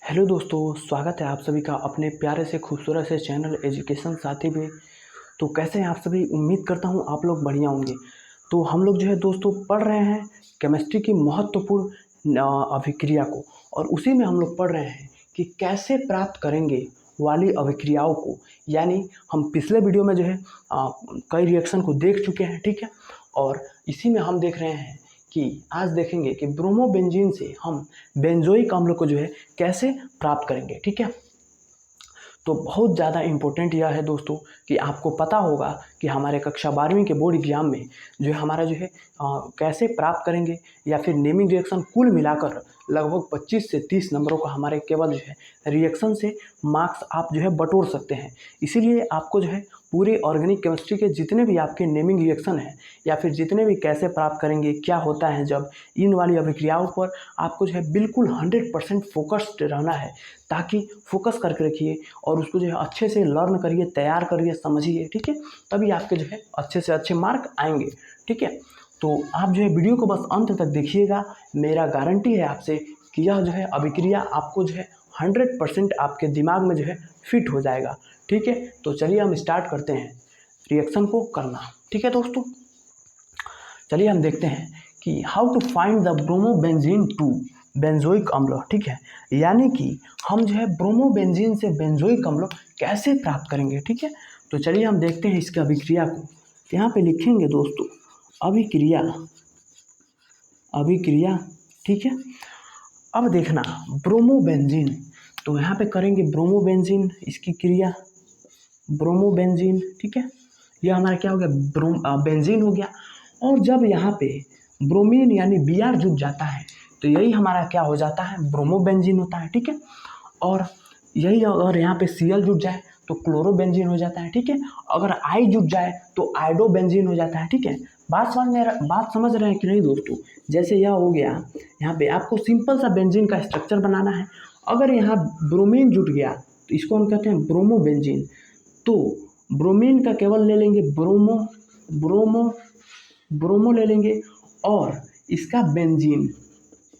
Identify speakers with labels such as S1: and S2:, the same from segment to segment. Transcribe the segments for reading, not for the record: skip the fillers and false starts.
S1: Hello दोस्तों, स्वागत है आप सभी का अपने प्यारे से खूबसूरत से चैनल एजुकेशन साथी में। तो कैसे हैं आप सभी? उम्मीद करता हूं आप लोग बढ़िया होंगे। तो हम लोग जो है दोस्तों पढ़ रहे हैं केमिस्ट्री की महत्वपूर्ण अभिक्रिया को, और उसी में हम लोग पढ़ रहे हैं कि कैसे प्राप्त करेंगे वाली अभिक्रियाओं को। यानी हम पिछले वीडियो में जो है कई रिएक्शन को देख चुके हैं, ठीक है। और इसी में हम देख रहे हैं कि आज देखेंगे कि ब्रोमोबेंजीन से हम बेंजोइक अम्ल को जो है कैसे प्राप्त करेंगे, ठीक है। तो बहुत ज़्यादा इम्पोर्टेंट यह है दोस्तों कि आपको पता होगा कि हमारे कक्षा 12वीं के बोर्ड एग्जाम में जो है हमारा जो है कैसे प्राप्त करेंगे, या फिर नेमिंग रिएक्शन कुल मिलाकर लगभग 25 से 30 नंबरों का हमारे केवल जो है रिएक्शन से मार्क्स आप जो है बटोर सकते हैं। इसीलिए आपको जो है पूरे ऑर्गेनिक केमिस्ट्री के जितने भी आपके नेमिंग रिएक्शन हैं, या फिर जितने भी कैसे प्राप्त करेंगे, क्या होता है जब, इन वाली अभिक्रियाओं पर आपको जो है बिल्कुल 100% फोकस्ड रहना है। ताकि फोकस करके रखिए और उसको जो है अच्छे से लर्न करिए, तैयार करिए, समझिए, ठीक है। तभी आपके जो है अच्छे से अच्छे मार्क आएंगे, ठीक है। तो आप जो है वीडियो को बस अंत तक देखिएगा। मेरा गारंटी है आपसे कि यह जो है अभिक्रिया आपको जो है 100% आपके दिमाग में जो है फिट हो जाएगा, ठीक है। तो चलिए हम स्टार्ट करते हैं रिएक्शन को करना, ठीक है दोस्तों। चलिए हम देखते हैं कि how to find the bromobenzene to benzoic अम्ल, ठीक है। यानी कि हम जो है ब्रोमोबेंजीन से बेंजोइक अम्ल कैसे प्राप्त करेंगे, ठीक है। तो चलिए हम देखते हैं इसकी अभिक्रिया को। यहाँ पे लिखेंगे दोस्तों अभिक्रिया, अभिक्रिया, ठीक है। अब देखना ब्रोमोबेंजीन, तो यहाँ पे करेंगे ब्रोमोबेंजीन, इसकी क्रिया ब्रोमोबेंजीन, ठीक है। यह हमारा क्या हो गया, बेंजीन हो गया। और जब यहाँ पे ब्रोमीन यानी Br जुट जाता है तो यही हमारा क्या हो जाता है, ब्रोमोबेंजीन होता है, ठीक है। और यही अगर यहाँ पे Cl जुट जाए तो क्लोरोबेंजीन हो जाता है, ठीक है। अगर I जुट जाए तो आयोडोबेंजीन हो जाता है, ठीक है। बात समझ रहे हैं कि नहीं दोस्तों? जैसे यह हो गया, यहाँ पे आपको सिंपल सा बेंजीन का स्ट्रक्चर बनाना है। अगर यहाँ ब्रोमीन जुट गया तो इसको हम कहते हैं ब्रोमोबेंजीन। तो ब्रोमीन का केवल ले लेंगे ब्रोमो ले लेंगे, और इसका बेंजीन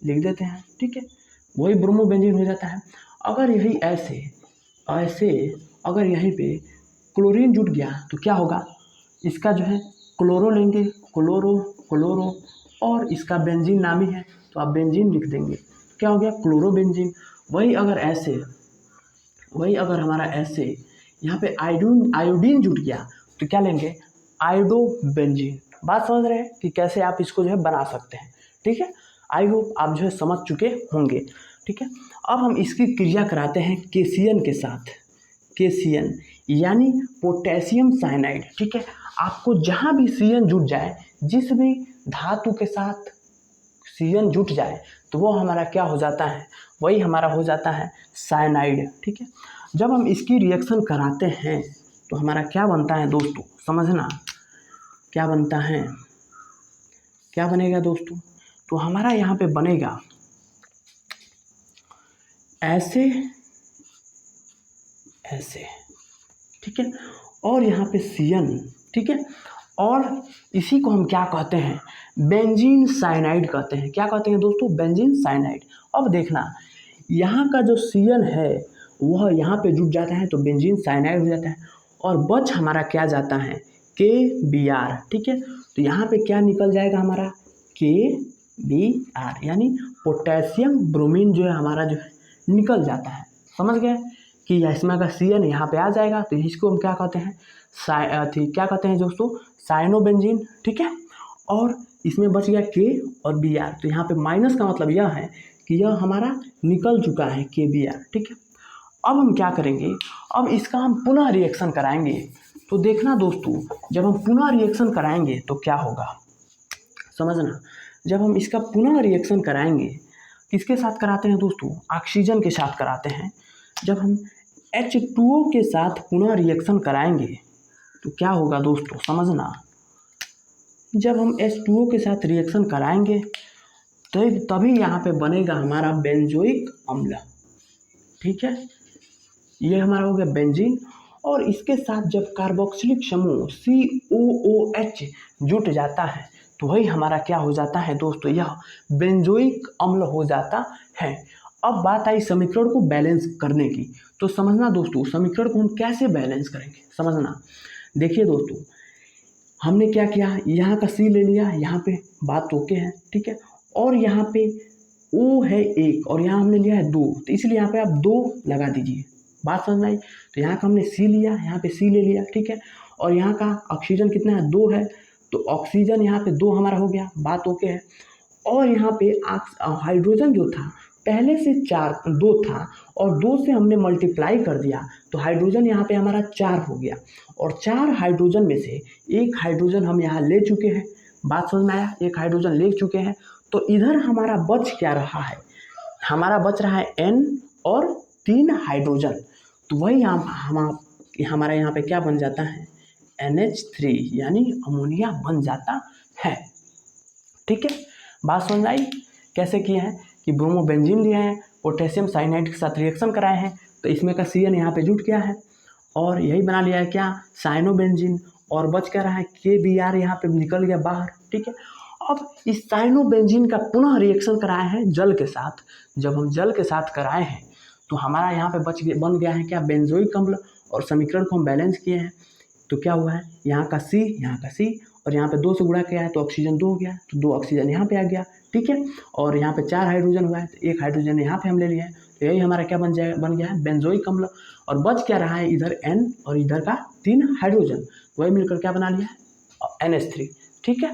S1: लिख देते हैं, ठीक है। वही ब्रोमोबेंजीन हो जाता है। अगर यही ऐसे अगर यहीं पे क्लोरीन जुट गया तो क्या होगा, इसका जो है क्लोरो लेंगे, क्लोरो, और इसका बेंजीन नाम ही है तो आप बेंजीन लिख देंगे, क्या हो गया, क्लोरोबेंजीन। वही अगर हमारा ऐसे यहाँ पे आयोडीन जुट गया तो क्या लेंगे, आयोडोबेंजीन। बात समझ रहे हैं कि कैसे आप इसको जो है बना सकते हैं, ठीक है। आई होप आप जो है समझ चुके होंगे, ठीक है। अब हम इसकी क्रिया कराते हैं केसीएन के साथ, केसीएन यानी पोटेशियम साइनाइड, ठीक है। आपको जहाँ भी सीएन जुट जाए, जिस भी धातु के साथ सीएन जुट जाए तो वो हमारा क्या हो जाता है, वही हमारा हो जाता है साइनाइड, ठीक है। जब हम इसकी रिएक्शन कराते हैं तो हमारा क्या बनता है दोस्तों, समझना क्या बनता है, क्या बनेगा दोस्तों। तो हमारा यहाँ पे बनेगा ऐसे, ठीक है। और यहाँ पे सीएन, ठीक है। और इसी को हम क्या कहते हैं, बेंजीन साइनाइड कहते हैं। क्या कहते हैं दोस्तों, बेंजीन साइनाइड। अब देखना यहाँ का जो सीएन है वह यहाँ पे जुट जाता है तो बेंजीन साइनाइड हो जाता है, और बच हमारा क्या जाता है, KBr, ठीक है। तो यहाँ पे क्या निकल जाएगा हमारा, KBr यानी पोटेशियम ब्रोमीन जो है हमारा जो है निकल जाता है। समझ गए कि इसमें का सीएन यहाँ पे आ जाएगा तो इसको हम क्या कहते हैं, क्या कहते हैं दोस्तों, साइनोबेंजीन, ठीक है। और इसमें बच गया K और Br, तो यहाँ पे माइनस का मतलब यह है कि यह हमारा निकल चुका है KBr, ठीक है। अब हम क्या करेंगे, अब इसका हम पुनः रिएक्शन कराएंगे। तो देखना दोस्तों, जब हम पुनः रिएक्शन कराएंगे तो क्या होगा, समझना। जब हम इसका पुनः रिएक्शन कराएंगे, किसके साथ कराते हैं दोस्तों, ऑक्सीजन के साथ कराते हैं। जब हम H2O के साथ पुनः रिएक्शन कराएंगे तो क्या होगा दोस्तों, समझना। जब हम H2O के साथ रिएक्शन कराएंगे तो तभी यहाँ पे बनेगा हमारा बेंजोइक अम्ल, ठीक है। ये हमारा हो गया बेंजीन। और इसके साथ जब कार्बोक्सिलिक समूह COOH जुट जाता है तो वही हमारा क्या हो जाता है दोस्तों, यह बेंजोइक अम्ल हो जाता है। अब बात आई समीकरण को बैलेंस करने की। तो समझना दोस्तों, समीकरण को हम कैसे बैलेंस करेंगे समझना। देखिए दोस्तों, हमने क्या किया, यहाँ का सी ले लिया, यहाँ पे बात ओके है, ठीक है। और यहाँ पे ओ है 1 और यहाँ हमने लिया है 2, तो इसलिए यहाँ पे आप 2 लगा दीजिए। बात समझ में आई। तो यहाँ का हमने सी लिया, यहाँ पे सी ले लिया, ठीक है। और यहाँ का ऑक्सीजन कितना है, 2 है, तो ऑक्सीजन यहाँ पे 2 हमारा हो गया, बात ओके है। और यहाँ पे हाइड्रोजन जो था पहले से 2 था और 2 से हमने मल्टीप्लाई कर दिया, तो हाइड्रोजन यहाँ पे हमारा 4 हो गया। और 4 हाइड्रोजन में से 1 हाइड्रोजन हम यहाँ ले चुके हैं। बात समझ में आया, 1 हाइड्रोजन ले चुके हैं। तो इधर हमारा बच क्या रहा है, हमारा बच रहा है N और 3 हाइड्रोजन। तो वही हमारा यहाँ पे क्या बन जाता है, NH3 यानी अमोनिया बन जाता है, ठीक है। बात समझ आई। कैसे किए हैं कि ब्रोमोबेंजीन लिए हैं, पोटेशियम साइनाइड के साथ रिएक्शन कराए हैं, तो इसमें का CN यहाँ पे जुट गया है और यही बना लिया है क्या, साइनोबेंजीन। और बच क्या रहा है, KBr यहाँ पे निकल गया बाहर, ठीक है। अब इस साइनोबेंजीन का पुनः रिएक्शन कराए हैं जल के साथ। जब हम जल के साथ कराए हैं तो हमारा यहाँ पे बन गया है क्या, बेंजोइक अम्ल। और समीकरण को हम बैलेंस किए हैं तो क्या हुआ है, यहाँ का C, यहाँ का C और यहाँ पे 2 से गुणा किया है तो ऑक्सीजन 2 हो गया, तो 2 ऑक्सीजन यहाँ पे आ गया, ठीक है। और यहाँ पे 4 हाइड्रोजन हुआ है, तो 1 हाइड्रोजन यहाँ पे हम ले लिए हैं, तो यही हमारा क्या बन गया है, बेंजोइक अम्ल। और बच क्या रहा है, इधर N और इधर का 3 हाइड्रोजन, वही मिलकर क्या बना लिया है, NH3, ठीक है।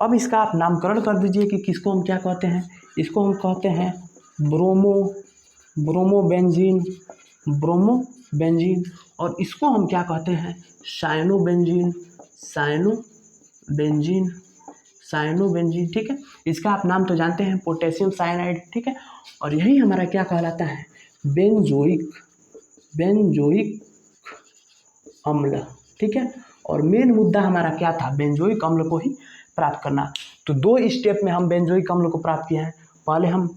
S1: अब इसका आप नामकरण कर दीजिए कि किसको हम क्या कहते हैं, इसको हम कहते हैं ब्रोमोबेंजीन और इसको हम क्या कहते हैं, साइनोबेंजीन, ठीक है। इसका आप नाम तो जानते हैं, पोटेशियम साइनाइड, ठीक है। और यही हमारा क्या कहलाता है, बेंजोइक अम्ल, ठीक है। और मेन मुद्दा हमारा क्या था, बेंजोइक अम्ल को ही प्राप्त करना। तो 2 स्टेप में हम बेंजोइक अम्ल को प्राप्त किए हैं। पहले हम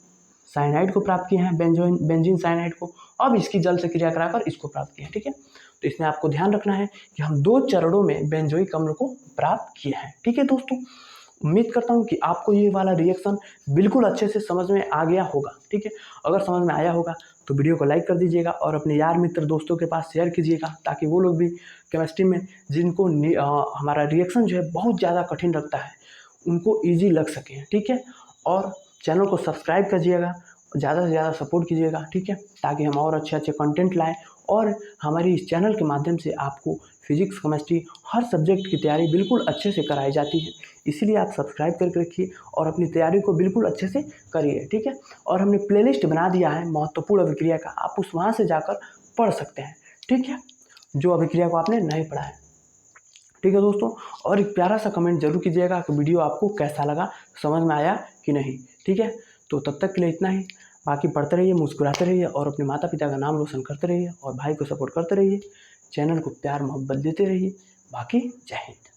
S1: साइनाइड को प्राप्त किए हैं, बेंजीन साइनाइड को, अब इसकी जल से क्रिया कराकर इसको प्राप्त किए हैं, ठीक है। तो इसमें आपको ध्यान रखना है कि हम 2 चरणों में बेंजोइक अम्ल को प्राप्त किए हैं, ठीक है दोस्तों। उम्मीद करता हूँ कि आपको ये वाला रिएक्शन बिल्कुल अच्छे से समझ में आ गया होगा, ठीक है। अगर समझ में आया होगा तो वीडियो को लाइक कर दीजिएगा और अपने यार मित्र दोस्तों के पास शेयर कीजिएगा, ताकि वो लोग भी केमिस्ट्री में जिनको हमारा रिएक्शन जो है बहुत ज़्यादा कठिन लगता है उनको ईजी लग सके, ठीक है। और चैनल को सब्सक्राइब कीजिएगा, ज़्यादा से ज़्यादा सपोर्ट कीजिएगा, ठीक है, ताकि हम और अच्छे अच्छे कंटेंट लाएँ। और हमारी इस चैनल के माध्यम से आपको फिजिक्स, केमिस्ट्री हर सब्जेक्ट की तैयारी बिल्कुल अच्छे से कराई जाती है, इसीलिए आप सब्सक्राइब करके रखिए और अपनी तैयारी को बिल्कुल अच्छे से करिए, ठीक है। और हमने प्लेलिस्ट बना दिया है महत्वपूर्ण अभिक्रिया का, आप वहाँ से जाकर पढ़ सकते हैं, ठीक है, जो अभिक्रिया को आपने नहीं पढ़ा है, ठीक है दोस्तों। और एक प्यारा सा कमेंट जरूर कीजिएगा कि वीडियो आपको कैसा लगा, समझ में आया कि नहीं, ठीक है। तो तब तक के लिए इतना ही, बाकी पढ़ते रहिए, मुस्कुराते रहिए और अपने माता पिता का नाम रोशन करते रहिए और भाई को सपोर्ट करते रहिए, चैनल को प्यार मोहब्बत देते रहिए। बाकी जय हिंद।